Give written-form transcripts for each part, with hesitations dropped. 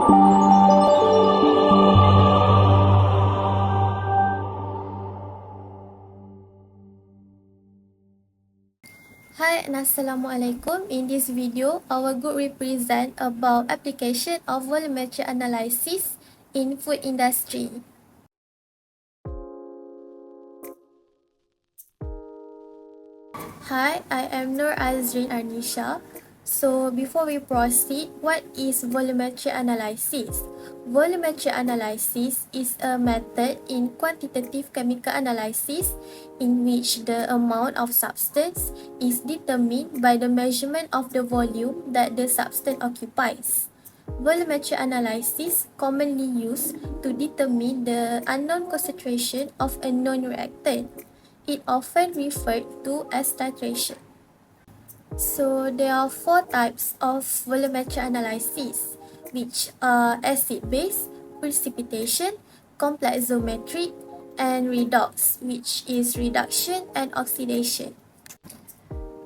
Hi and Assalamualaikum. In this video, our group represent about application of volumetric analysis in food industry. Hi, I am Nur Azrin Arnisha. So before we proceed, what is volumetric analysis? Volumetric analysis is a method in quantitative chemical analysis in which the amount of substance is determined by the measurement of the volume that the substance occupies. Volumetric analysis commonly used to determine the unknown concentration of a known reactant. It often referred to as titration. So there are four types of volumetric analysis, which are acid-base, precipitation, complexometric, and redox, which is reduction and oxidation.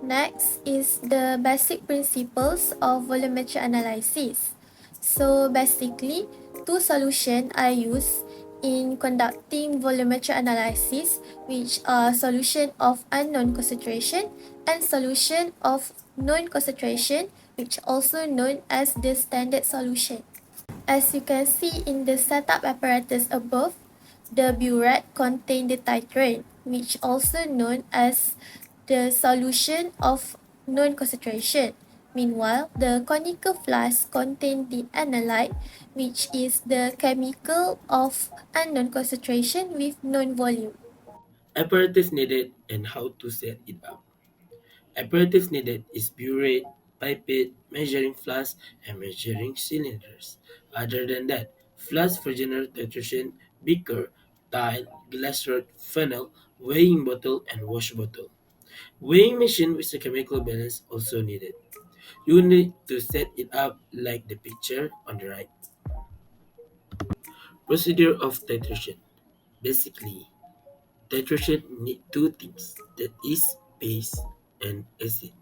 Next is the basic principles of volumetric analysis. So basically, two solutions are used in conducting volumetric analysis, which are solution of unknown concentration and solution of known concentration, which also known as the standard solution. As you can see in the setup apparatus above, the burette contains the titrant, which also known as the solution of known concentration. Meanwhile, the conical flask contains the analyte, which is the chemical of unknown concentration with known volume. Apparatus needed and how to set it up. Apparatus needed is burette, pipette, measuring flask, and measuring cylinders. Other than that, flask for general titration, beaker, tile, glass rod, funnel, weighing bottle, and wash bottle. Weighing machine with a chemical balance also needed. You need to set it up like the picture on the right. Procedure of titration. Basically, titration need two things, that is base and acid.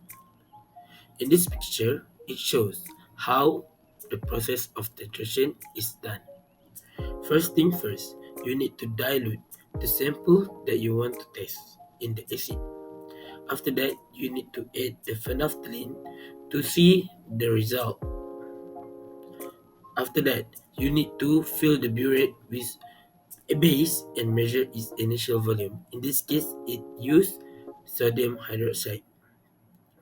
In this picture, it shows how the process of titration is done. First thing first, you need to dilute the sample that you want to test in the acid. After that, you need to add the phenolphthalein to see the result. After that, you need to fill the burette with a base and measure its initial volume. In this case, it used sodium hydroxide.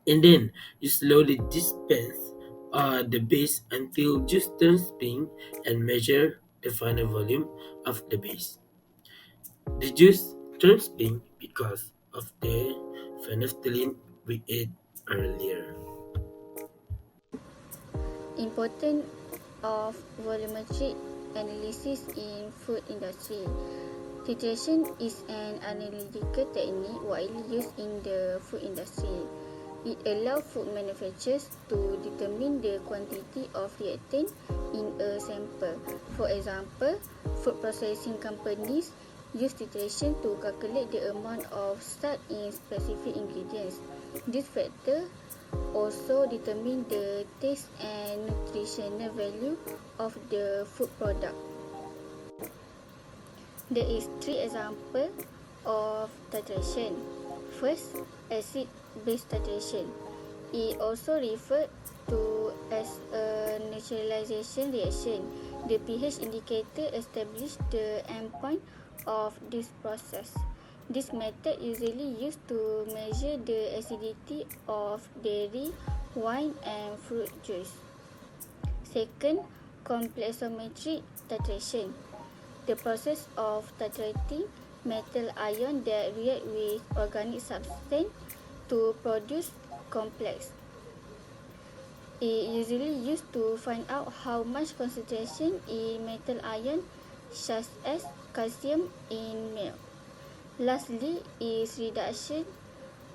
And then you slowly dispense the base until juice turns pink and measure the final volume of the base. The juice turns pink because of the phenolphthalein we ate earlier. Important of volumetric analysis in food industry. Titration is an analytical technique widely used in the food industry. It allows food manufacturers to determine the quantity of reactant in a sample. For example, food processing companies use titration to calculate the amount of salt in specific ingredients. This factor also determine the taste and nutritional value of the food product. There is three examples of titration. First, acid-base titration. It also referred to as a neutralization reaction. The pH indicator establishes the endpoint of this process. This method usually used to measure the acidity of dairy, wine, and fruit juice. Second, complexometric titration. The process of titrating metal ion that react with organic substance to produce complex. It usually used to find out how much concentration in metal ion, such as calcium in milk. Lastly is reduction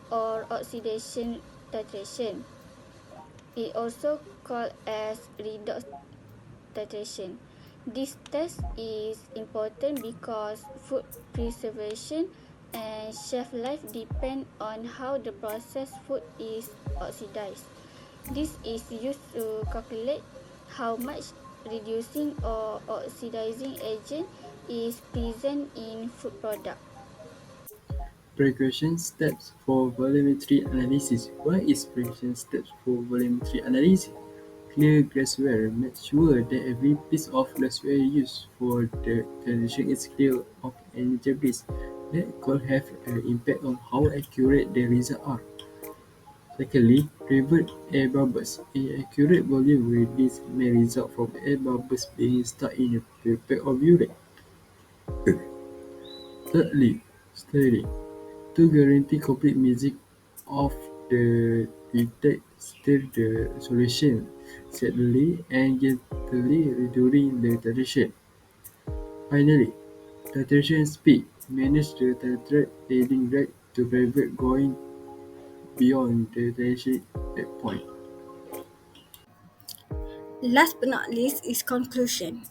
or oxidation titration. It also called as redox titration. This test is important because food preservation and shelf life depend on how the processed food is oxidized. This is used to calculate how much reducing or oxidizing agent is present in food product. Preparation steps for volumetric analysis. What is preparation steps for volumetric analysis? Clear glassware. Make sure that every piece of glassware used for the calibration is clear of any debris that could have an impact on how accurate the results are. Secondly, revert air bubbles. Inaccurate volume readings may result from air bubbles being stuck in a paper or burette. Thirdly, stirring. To guarantee complete mixing of the detect, stir the solution steadily and gently during the titration. Finally, titration speed. Manage the titrate adding rate to prevent going beyond the titration point. Last but not least is conclusion.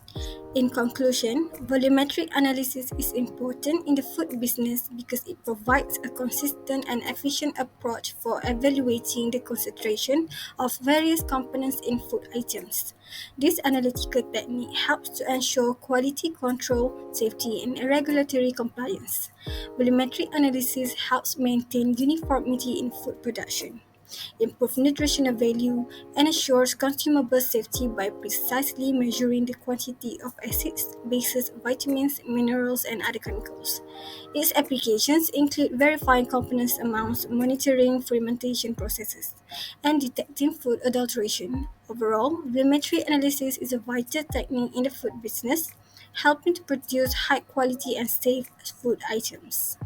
In conclusion, volumetric analysis is important in the food business because it provides a consistent and efficient approach for evaluating the concentration of various components in food items. This analytical technique helps to ensure quality control, safety, and regulatory compliance. Volumetric analysis helps maintain uniformity in food production, improve nutritional value, and ensures consumable safety by precisely measuring the quantity of acids, bases, vitamins, minerals, and other chemicals. Its applications include verifying components amounts, monitoring fermentation processes, and detecting food adulteration. Overall, volumetry analysis is a vital technique in the food business, helping to produce high quality and safe food items.